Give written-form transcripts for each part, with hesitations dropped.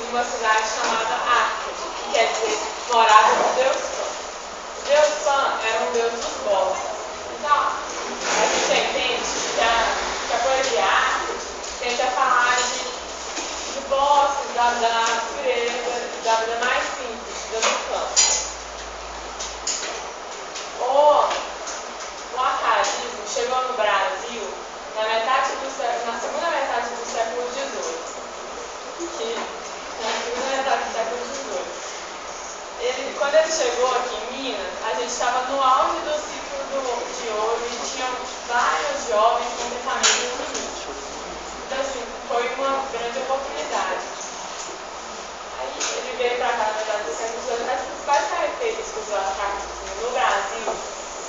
em uma cidade chamada Arcade, que quer dizer morada do Deus Pan. O Deus Pan era um deus dos bosques. Então, a gente entende que a poesia Arcade tenta falar de bosques, da natureza, da vida mais simples, da do campo. O arcadismo chegou no Brasil na segunda metade do século XVIII. Quando ele chegou aqui em Minas, a gente estava no auge do ciclo de ouro e tinham vários jovens com pensamento feminista. Então, assim, foi uma grande oportunidade. Aí ele veio para cá na metade do século XVIII. As principais características do arcadismo no Brasil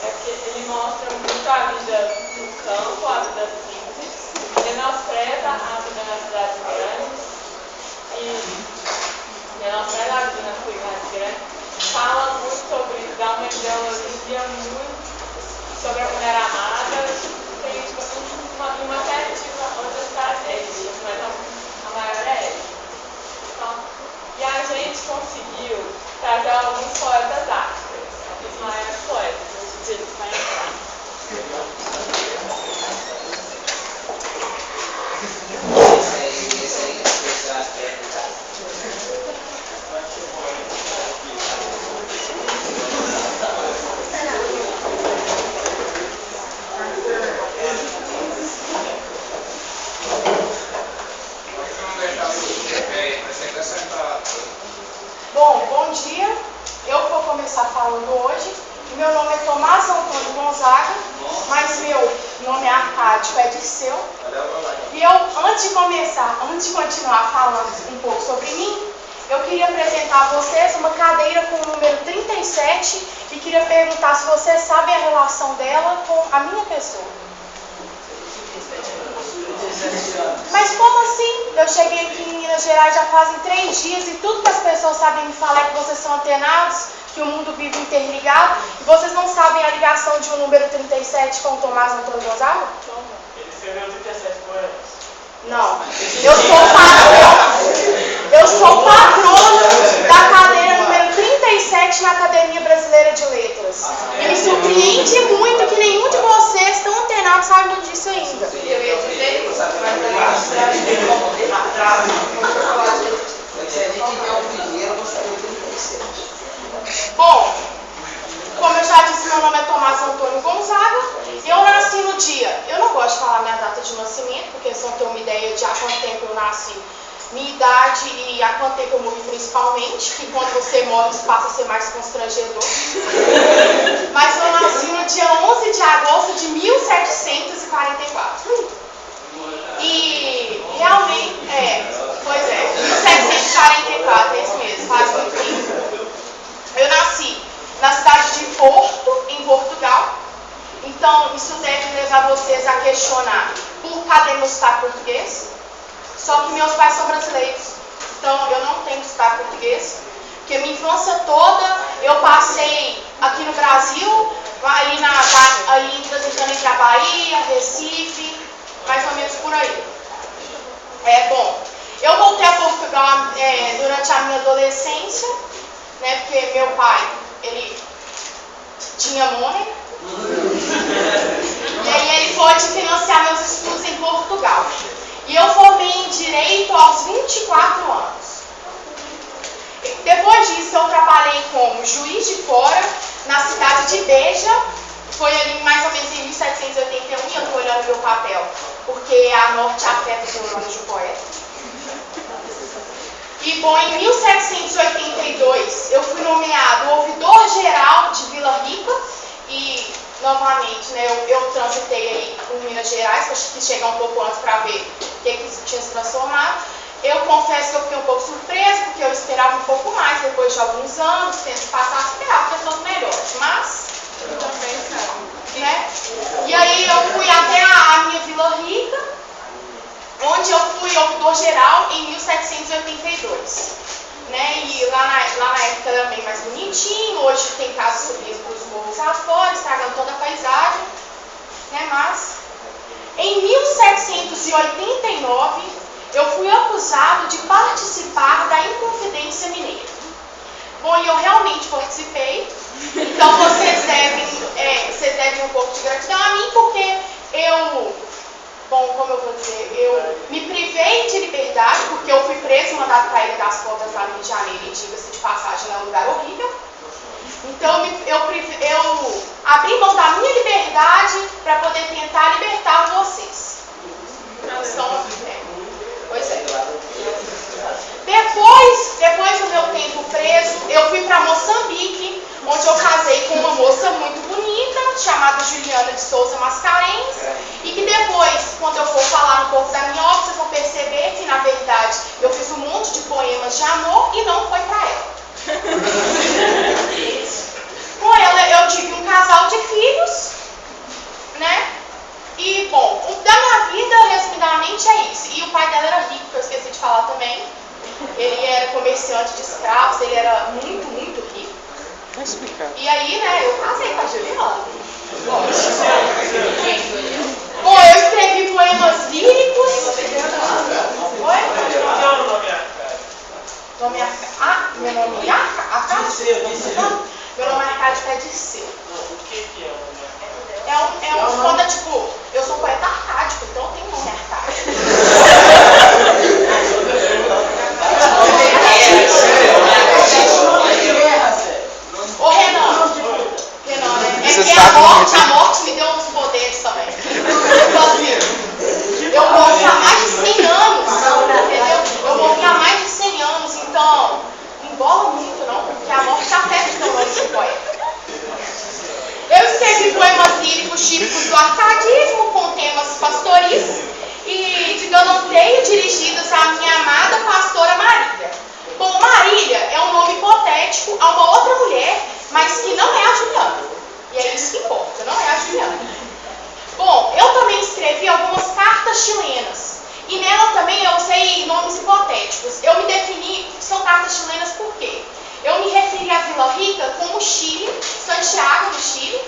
é que ele mostra muito a vida do campo, a vida simples, menospreza a vida nas cidades grandes e menospreza a vida nas cidades grandes, fala muito sobre, dá uma ideologia muito sobre a mulher amada, tem uma série de outras características, mas a maior é essa. Então, e a gente conseguiu trazer alguns poetas áfricos, os maiores poetas. Eles vão entrar. Bom dia. Eu vou começar falando hoje. Meu nome é Tomás Antônio Gonzaga, mas meu nome é arcádico, é Dirceu. E eu, antes de continuar falando um pouco sobre mim, eu queria apresentar a vocês uma cadeira com o número 37 e queria perguntar se vocês sabem a relação dela com a minha pessoa. Mas como assim? Eu cheguei aqui em Minas Gerais já fazem 3 dias e tudo que as pessoas sabem me falar é que vocês são antenados, que o mundo vive interligado, e vocês não sabem a ligação de um número 37 com o Tomás Antônio Gonzaga? Ele escreveu 37 poemas. Não. Eu sou patrona da cadeira número 37 na Academia Brasileira de Letras. E me surpreende muito que nenhum de vocês tão antenados sabe muito disso ainda. Eu ia dizer isso, Bom, como eu já disse, meu nome é Tomás Antônio Gonzaga. Eu nasci no dia, eu não gosto de falar minha data de nascimento, porque vocês vão ter uma ideia de há quanto tempo eu nasci, minha idade e há quanto tempo eu morri principalmente, que quando você morre isso passa a ser mais constrangedor. Mas eu nasci no dia 11 de agosto de 1744. E realmente, pois é, 1744, é isso mesmo, faz muito tempo. Eu nasci na cidade de Porto, em Portugal. Então, isso deve levar vocês a questionar por cadê meu sotaque português? Só que meus pais são brasileiros, então eu não tenho sotaque português, porque minha infância toda eu passei aqui no Brasil, ali transitando entre a Bahia, Recife, mais ou menos por aí. Bom, eu voltei a Portugal durante a minha adolescência, né, porque meu pai, ele tinha money, e aí ele pôde financiar meus estudos em Portugal. E eu formei em Direito aos 24 anos. Depois disso, eu trabalhei como juiz de fora na cidade de Beja. Foi ali mais ou menos em 1781, e eu estou olhando meu papel, porque a morte afeta os neurônios do poeta. E, bom, em 1782, eu fui nomeado ouvidor-geral de Vila Rica e, novamente, né, eu transitei aí por Minas Gerais, que eu quis chegar um pouco antes para ver o que isso tinha se transformado. Eu confesso que eu fiquei um pouco surpresa, porque eu esperava um pouco mais, depois de alguns anos, tendo que passar, esperava pessoas melhores, mas eu também não, né? E aí eu fui até a minha Vila Rica, onde eu fui ouvidor-geral em 1782. Né? E lá na época era bem mais bonitinho, hoje tem casas subindo para os morros afora, estragando toda a paisagem, né? Mas em 1789 eu fui acusado de participar da Inconfidência Mineira. Bom, e eu realmente participei, então vocês devem um pouco de gratidão a mim, porque como eu vou dizer, eu me privei de liberdade, porque eu fui preso e mandado para a Ilha das Cobras lá no Rio de Janeiro, e diga-se de passagem, é um lugar horrível. Então eu abri mão da minha liberdade para poder tentar libertar vocês. Então, pois é. Depois do meu tempo preso, eu fui para Moçambique, onde eu casei com uma moça muito bonita, chamada Juliana de Souza Mascarenhas, e que depois, quando eu for falar um pouco da minha obra, vocês vão perceber que, na verdade, eu fiz um monte de poemas de amor e não foi para ela. Com ela, eu tive um casal de filhos, né? E, bom, da minha vida, resumidamente, é isso. E o pai dela era rico, que eu esqueci de falar também. Ele era comerciante de escravos, ele era muito, muito rico. E aí, né, eu casei com a Juliana. Bom, eu escrevi poemas líricos. Oi? Meu nome é Arcádio? Meu nome é Arcádio Pé de Seu. O que é Quando é tipo, eu sou poeta arcádico, então eu tenho um nome arcádico. Ô Renan, né? É porque a morte me deu uns poderes também. Então assim, eu morri há mais de 100 anos, entendeu? Eu morri há mais de 100 anos, então não embola muito não, porque a morte afeta o meu nome de poeta. Eu escrevi poemas líricos típicos do arcadismo, com temas pastoris e de galanteio dirigidos à minha amada pastora Marília. Bom, Marília é um nome hipotético a uma outra mulher, mas que não é a Juliana. E é isso que importa, não é a Juliana. Bom, eu também escrevi algumas cartas chilenas. E nela também eu usei nomes hipotéticos. Eu me defini que são cartas chilenas por quê? Eu me referi à Vila Rica como Chile, Santiago do Chile.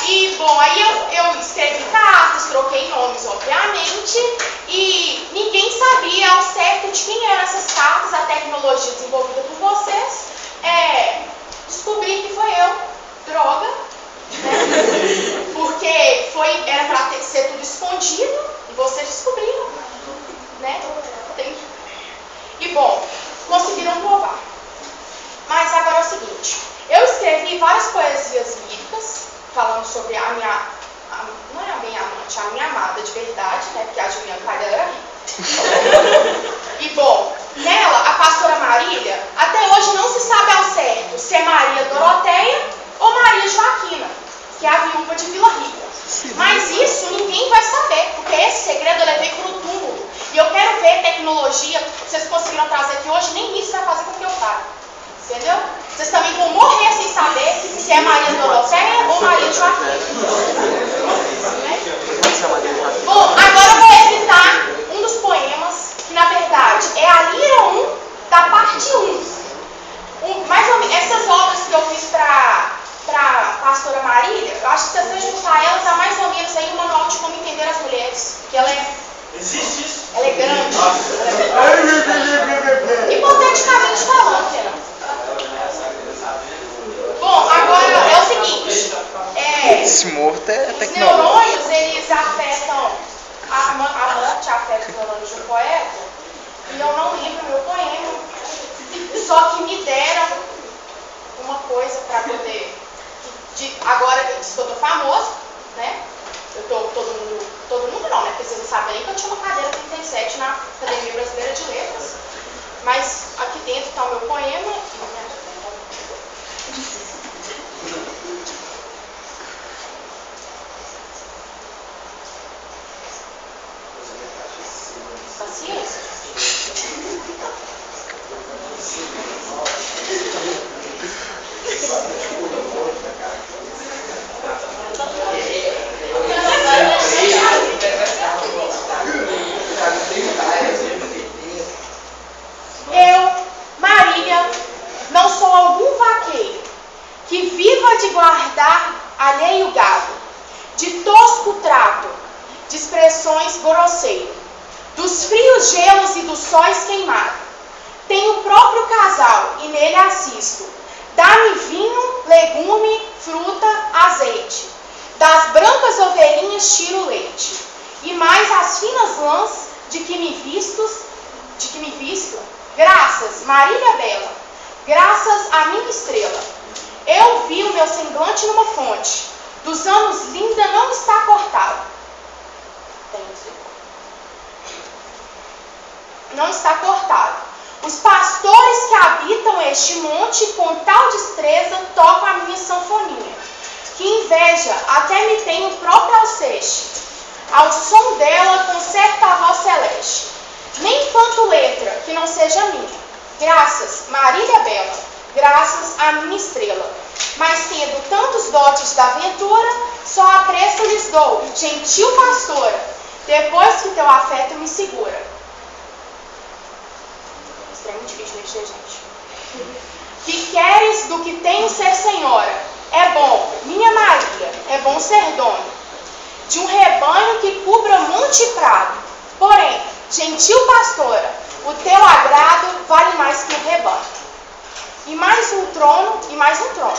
E, bom, aí eu escrevi cartas, troquei nomes, obviamente, e ninguém sabia ao certo de quem eram essas cartas. A tecnologia desenvolvida por vocês descobri que foi eu, droga, né? Porque era para ser tudo escondido e vocês descobriram, né? E, bom, conseguiram provar. Mas agora é o seguinte, eu escrevi várias poesias líricas, falando sobre a minha, não é a minha amante, a minha amada de verdade, né, porque a Juliana, o pai dela era rico. E, bom, nela, a pastora Marília, até hoje não se sabe ao certo se é Maria Doroteia ou Maria Joaquina, que é a viúva de Vila Rica. Mas isso ninguém vai saber, porque esse segredo eu levei para o túmulo. E eu quero ver tecnologia que vocês conseguiram trazer aqui hoje, nem isso vai fazer com que eu fale. Entendeu? Vocês também vão morrer sem saber se é Maria Doroteia ou Maria Joaquina. Bom, agora eu vou recitar um dos poemas, que na verdade é a Lira 1 da parte 1. Mais ou menos, essas obras que eu fiz para a pastora Marília, eu acho que vocês vão juntar elas a mais ou menos aí um manual de como entender as mulheres. Porque ela é... Existe isso? Ela é grande. Hipoteticamente falando, Renan. Bom, agora é o seguinte, esse morto é os tecnológico. neurônios, eles afetam, a morte afeta os neurônios do poeta, e eu não lembro meu poema, só que me deram uma coisa para poder, agora que eu estou famoso, né, todo mundo não, né, porque vocês não sabem nem que eu tinha uma cadeira 37 na Academia Brasileira de Letras, mas aqui dentro está o meu poema, paciência. Eu, Marília, não sou algum vaqueiro que viva de guardar alheio gado, de tosco trato, de expressões grosseiras, dos frios gelos dos sóis queimado. Tenho o próprio casal e nele assisto. Dá-me vinho, legume, fruta, azeite. Das brancas ovelhinhas tiro leite. E mais as finas lãs de que me visto. Graças, Marília Bela. Graças à minha estrela. Eu vi o meu semblante numa fonte. Dos anos linda não está cortado. Não está cortado. Os pastores que habitam este monte com tal destreza tocam a minha sanfoninha. Que inveja, até me tem o próprio alceste. Ao som dela concerta a voz celeste. Nem canto letra que não seja minha. Graças, Marília Bela. Graças à minha estrela. Mas tendo tantos dotes da aventura, só apreço lhes dou, gentil pastora, depois que teu afeto me segura. Isso é muito difícil de mexer, gente. Que queres do que tenho ser senhora? É bom, minha Maria, é bom ser dono de um rebanho que cubra monte e prado. Porém, gentil pastora, o teu agrado vale mais que o rebanho. E mais um trono, e mais um trono.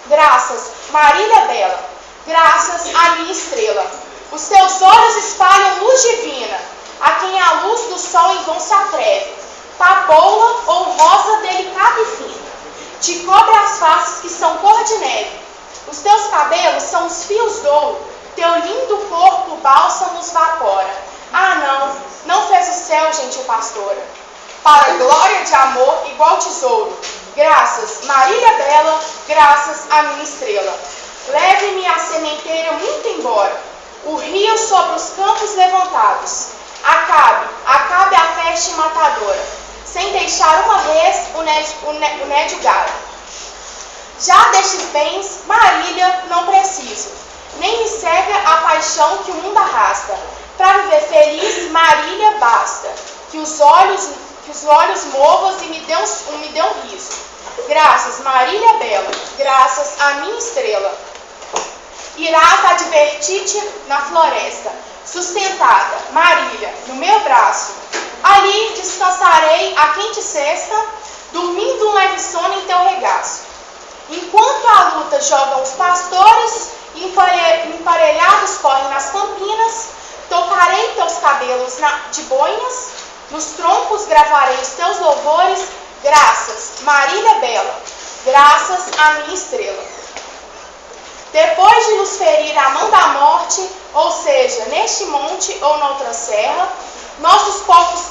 Graças, Marília Bela, graças à minha estrela. Os teus olhos espalham luz divina, a quem a luz do sol em vão se atreve. Papoula ou rosa delicada e fina, te cobre as faces que são cor de neve. Os teus cabelos são os fios d'ouro, teu lindo corpo bálsamos vapora. Ah, não fez o céu, gentil pastora, para glória de amor igual tesouro. Graças, Marília Bela, graças à minha estrela. Leve-me a sementeira muito embora, o rio sobre os campos levantados. Acabe a peste matadora, sem deixar uma res o nédio gado. Já destes bens, Marília, não preciso, nem me cega a paixão que o mundo arrasta. Para viver feliz, Marília, basta, que os olhos movam e me dê um riso. Graças, Marília Bela, graças à minha estrela. Irás advertir-te na floresta, sustentada, Marília, no meu braço. Ali descansarei a quente cesta, dormindo um leve sono em teu regaço. Enquanto a luta jogam os pastores, emparelhados correm nas campinas, tocarei teus cabelos de boinas, nos troncos gravarei os teus louvores. Graças, Marília Bela, graças à minha estrela. Depois de nos ferir a mão da morte, ou seja, neste monte ou noutra serra, nossos povos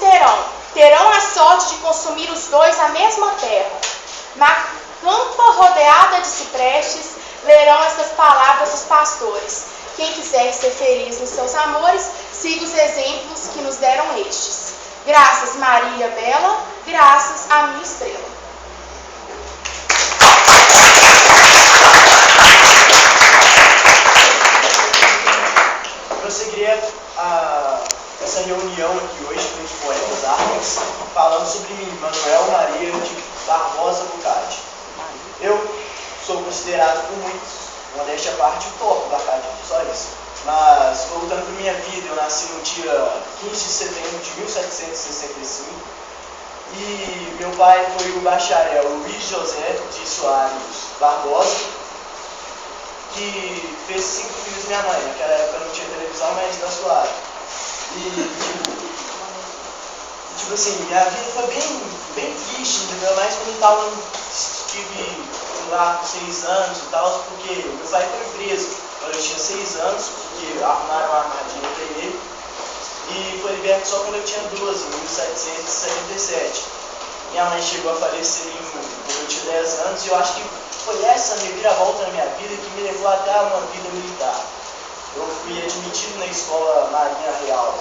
terão a sorte de consumir os dois a mesma terra. Na campa rodeada de ciprestes, lerão estas palavras dos pastores. Quem quiser ser feliz nos seus amores, siga os exemplos que nos deram estes. Graças, Marília Bela, graças à minha estrela. Eu prosseguiria essa reunião aqui hoje com os poetas árabes, falando sobre mim, Manuel Maria de Barbosa Bucati. Eu sou considerado por muitos, modéstia à parte, o topo da Cátia, só isso. Mas, voltando para minha vida, eu nasci no dia 15 de setembro de 1765 e meu pai foi o bacharel Luiz José de Soares Barbosa, que fez 5 filhos minha mãe. Naquela época não tinha televisão, mas da Soares. Tipo assim, minha vida foi bem triste, entendeu? Mais quando estive lá com 6 anos e tal, porque meu pai foi preso quando eu tinha 6 anos, porque arrumaram uma armadilha para ele, e foi liberto só quando eu tinha 12, em 1777. Minha mãe chegou a falecer quando eu tinha 10 anos, e eu acho que foi essa reviravolta na minha vida que me levou até a uma vida militar. Eu fui admitido na escola Marinha Real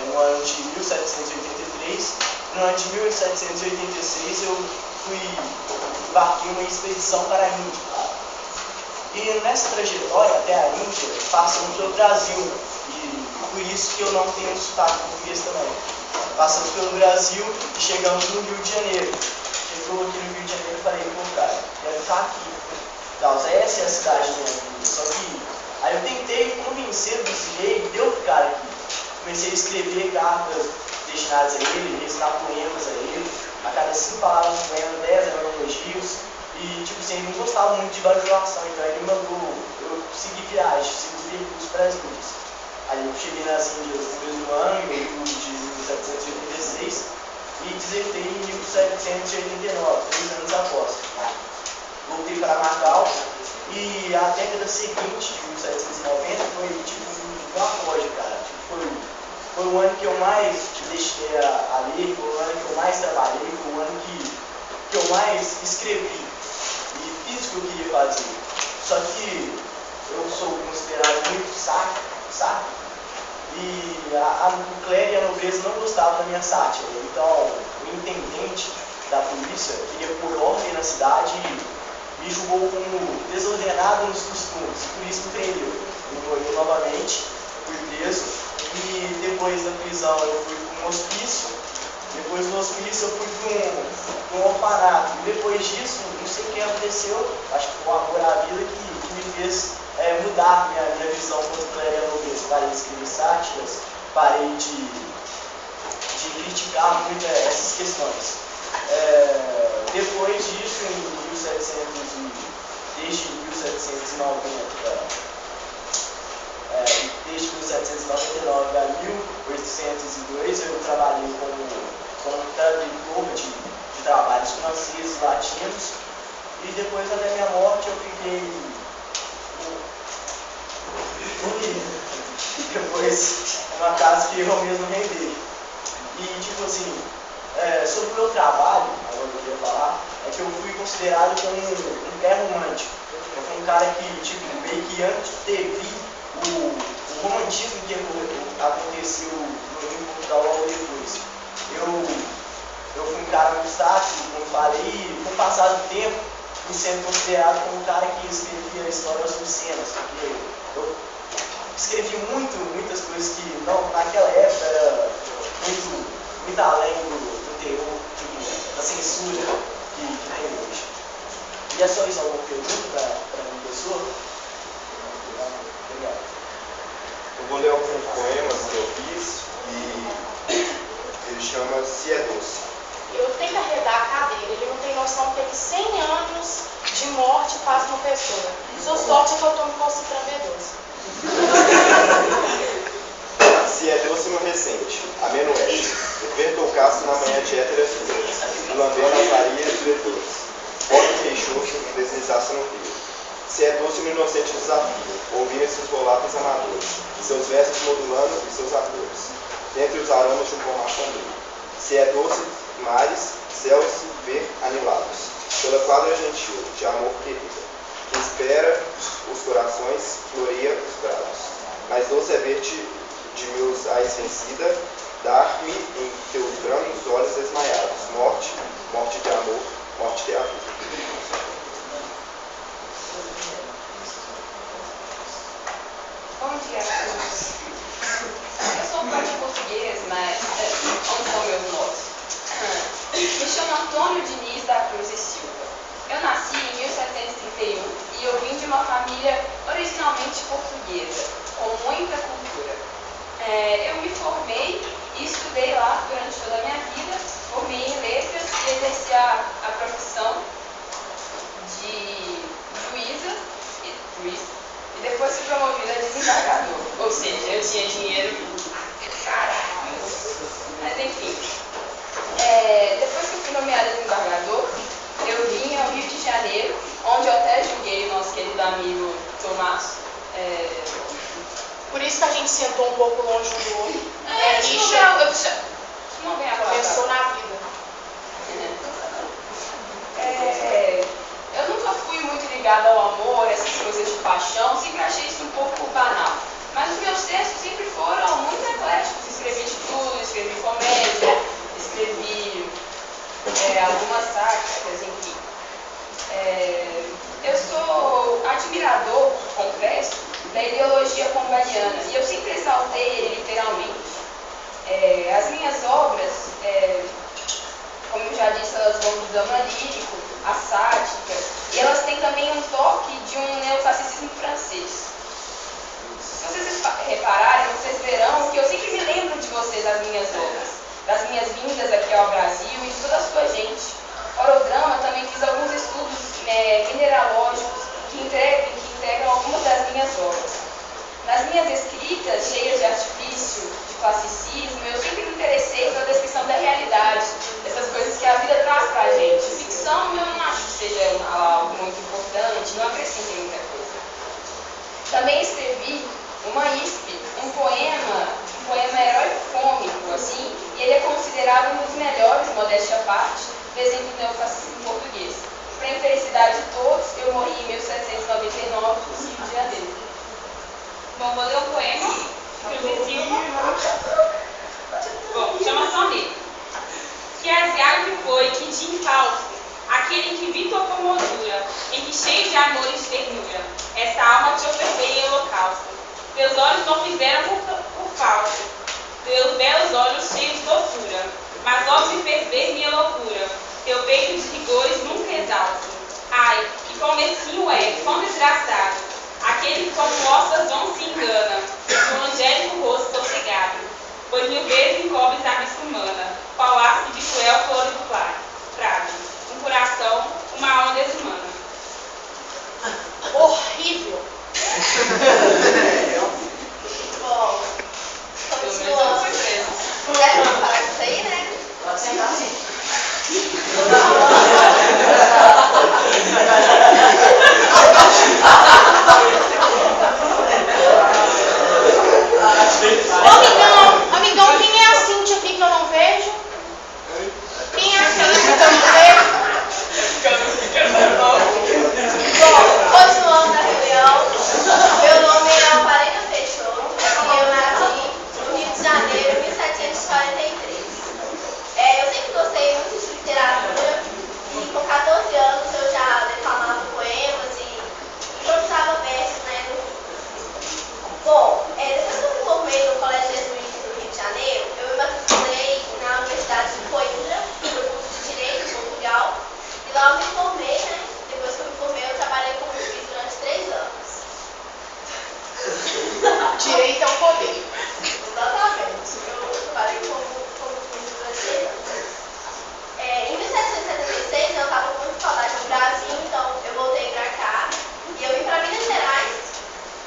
no ano de 1783. No ano de 1786 eu embarquei uma expedição para a Índia. E nessa trajetória até a Índia, passamos pelo Brasil, e por isso que eu não tenho sotaque português também. Passamos pelo Brasil e chegamos no Rio de Janeiro. Chegou aqui no Rio de Janeiro e falei, pô, cara, quero ficar aqui. Então, essa é a cidade da minha vida. Só que aí eu tentei convencer o vice-rei de eu ficar aqui. Comecei a escrever cartas destinadas a ele, recitar poemas a ele. A cada 5 palavras do poema, 10 eram elogios. E, tipo assim, ele não gostava muito de bajulação, então ele mandou eu seguir viagem, seguir percurso para as Índias. Aí eu cheguei nas Índias no mesmo ano, em outubro de 1786, e desertei em 1789, 3 anos após. Voltei para Macau, e a década seguinte, de 1790, foi tipo um apogeu, cara. Tipo, foi o ano que eu mais deixei a ler, foi o ano que eu mais trabalhei, foi o ano que eu mais escrevi. E fiz o que eu queria fazer. Só que eu sou considerado muito saco, e o clero e a nobreza não gostavam da minha sátira. Então, o intendente da polícia queria pôr ordem na cidade e me julgou como desordenado nos costumes, e por isso me prendeu. Me colheu novamente, fui preso, e depois da prisão eu fui para um hospício. Depois do hospício eu fui para um orfanato. E depois disso, não sei o que aconteceu, acho que foi o amor à vida que me fez mudar minha visão contra o clero e a nobreza. Parei de escrever sátiras, parei de criticar muito essas questões. Depois disso, desde 1799 a 1802, eu trabalhei como tradutor de trabalhos franceses, latinos, e depois até minha morte eu fiquei depois numa casa que eu mesmo rendei. E tipo assim, sobre o meu trabalho, agora eu queria falar, é que eu fui considerado como um pé romântico. Eu fui um cara que, tipo, meio que antevi o romantismo que aconteceu no Portugal logo depois. Eu fui um cara muito sático, como falei, e com o passar do tempo, fui sendo considerado como um cara que escrevia histórias obscenas, porque eu escrevi muitas coisas que naquela época era muito além do terror, da censura que tem hoje. E é só isso, alguma pergunta para a minha pessoa? Obrigado. Eu vou ler alguns poemas que eu fiz e ele chama Se é Doce. Eu tenho que arredar a cadeira, ele não tem noção que 100 anos de morte faz uma pessoa. Sua sorte é que eu tomo concentrando B12. Se é doce no recente, ameno é. Ver toucaço na manhã de héteras flores, lambendo as varilhas e diretores. Pode queixoso, deslizasse no rio. Se é doce no inocente desafio, ouvir esses voláteis amadores, seus versos modulando e seus acordes, dentre os aromas de um pomar sombrio. Se é doce, mares, céus, ver anilados, pela quadra gentil, de amor querida, que espera os corações, floreia os braços. Mas doce é ver-te de meus ais vencida, dar-me em teus brancos olhos desmaiados, morte, morte de amor, morte de a vida. Bom dia a todos. Eu sou parte português, mas onde são meus nomes? Me chamo Antônio Diniz da Cruz e Silva. Eu nasci em 1731 e eu vim de uma família originalmente portuguesa, com muita cultura. Eu me formei e estudei lá durante toda a minha vida, formei em letras e exerci a profissão de juíza e depois fui promovida a desembargador. Ou seja, eu tinha dinheiro, caralho. Mas enfim, depois que eu fui nomeada desembargador, eu vim ao Rio de Janeiro, onde eu até julguei o nosso querido amigo Tomás. Por isso que a gente sentou um pouco longe um do outro. Isso não vem a palavra. Pensou na vida. Eu nunca fui muito ligada ao amor, essas coisas de paixão, sempre achei isso um pouco banal. Mas os meus textos sempre foram muito ecléticos. Escrevi de tudo, escrevi comédia, escrevi algumas sátiras, enfim. Eu sou admirador, confesso, da ideologia pombaliana, e eu sempre exaltei ele literalmente. As minhas obras, como eu já disse, elas vão do drama lírico, a sátira, e elas têm também um toque de um neoclassicismo francês. Se vocês repararem, vocês verão que eu sempre me lembro de vocês nas minhas obras. das minhas vindas aqui ao Brasil e de toda a sua gente. Para o drama, também fiz alguns estudos mineralógicos que integram algumas das minhas obras. Nas minhas escritas, cheias de artifício, de classicismo, eu sempre me interessei pela descrição da realidade, dessas coisas que a vida traz para a gente. Ficção, eu não acho que seja algo muito importante, não acrescenta muita coisa. Também escrevi uma ISP, um poema heróico cômico, assim, e ele é considerado um dos melhores, modéstia à parte, do exemplo do neofascismo português. Para a infelicidade de todos, eu morri em 1799, no Rio de Janeiro. Bom, vou ler um poema do Silva. Bom, chama Soneto. Que asiático foi, que de falso, aquele que vi tua formosura, em que cheio de amor e de ternura, essa alma te ofertei em holocausto. Teus olhos não fizeram por falso, teus belos olhos cheios de doçura, mas logo me fez ver minha loucura, teu peito de rigores nunca exausto. Ai, que quão mesquinho é, quão desgraçado, aquele que como osas vão se engana, no angélico rosto sossegado, pois 1000 vezes encobres a vista humana, qual haste de cruel flor do prado, um coração, uma alma desumana. Horrível. Bom, continuando. Já vamos falar disso aí, né? Amigão, quem é a Cíntia aqui que eu não vejo? Quem é a Cíntia que eu não vejo? Bom, continuando a reunião, meu nome é Alparena Peixoto e eu nasci no Rio de Janeiro, em 1743. Eu sempre gostei muito de literatura e com 14 anos eu já declamava poemas e improvisava versos, né? Bom, depois que eu me formei no Colégio Jesuíta do Rio de Janeiro, eu me matriculei na Universidade de Coimbra, no curso de Direito em Portugal, e lá eu me formei, né? Depois que eu me formei, eu trabalhei como juiz durante 3 anos. Direito é um poder. Exatamente. Eu trabalhei como juiz durante 3 anos. Em 1776, eu estava com muita saudade do Brasil, então eu voltei para cá e eu vim para Minas Gerais.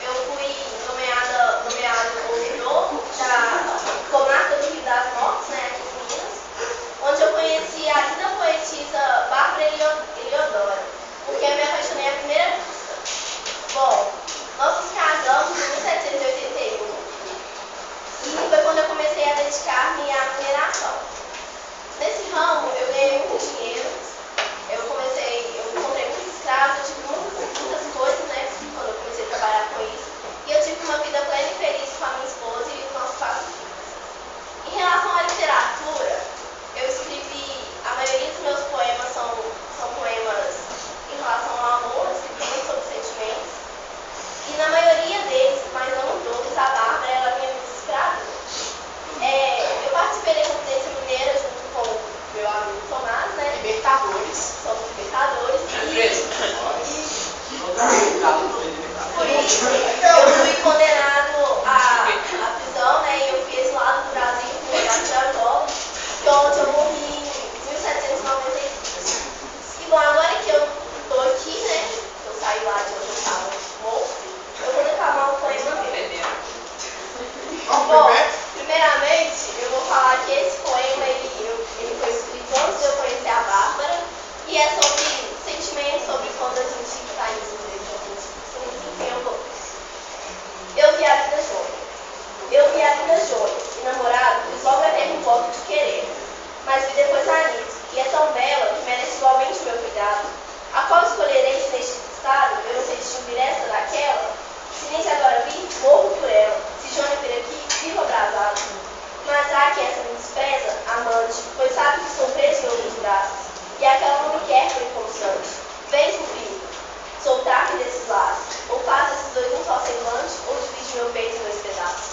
Eu fui nomeado ouvidor da Comarca do Rio das Mortes, né, aqui em Minas, onde eu conheci a linda poetisa Bárbara Eliodoro, porque eu me apaixonei à primeira vista. Bom, nós nos casamos em 1781 e foi quando eu comecei a dedicar-me à mineração. Nesse ramo, eu ganhei muito dinheiro, eu encontrei muitos escravos, eu tive muitas coisas, né, quando eu comecei a trabalhar com isso. E eu tive uma vida plena e feliz com a minha esposa e os nossos 4 filhos. Em relação à literatura, eu escrevi, a maioria dos meus poemas são poemas em relação ao amor, eu escrevi muito sobre sentimentos. E na maioria deles, mas não em todos, a Bárbara, ela vinha me escravizar. Eu participei da Resistência Mineira junto com o meu amigo Tomás, né? Libertadores. Somos libertadores. Por isso, eu fui condenado à prisão, né? E eu fui exilado do Brasil, fui levado de Angola, onde eu morri em 1792. E bom, agora que eu tô aqui, né? Eu saí lá de onde eu estava morto, eu vou declamar um poema meu. Bom, primeiramente, eu vou falar que esse poema, ele foi escrito antes de eu conhecer a Bárbara, e é sobre sentimentos, sobre quando a gente está em desenvolvimento. Enfim, eu vou. Eu vi a vida joia, e namorado, fiz logo a ter um voto de querer, mas vi depois a Anitta, e é tão bela que merece igualmente o meu cuidado. A qual escolherei se neste estado eu não sei distinguir essa daquela? Se nem se agora vi, morro por ela. Se Joana vir aqui, vivo abrasado. Mas há que essa me despreza, amante, pois sabe que sou preso em outros braços. E aquela não me quer por inconstante. Vens comigo, soltar-me desses laços. Ou faz esses dois um só semblante, ou divide meu peito em 2 pedaços.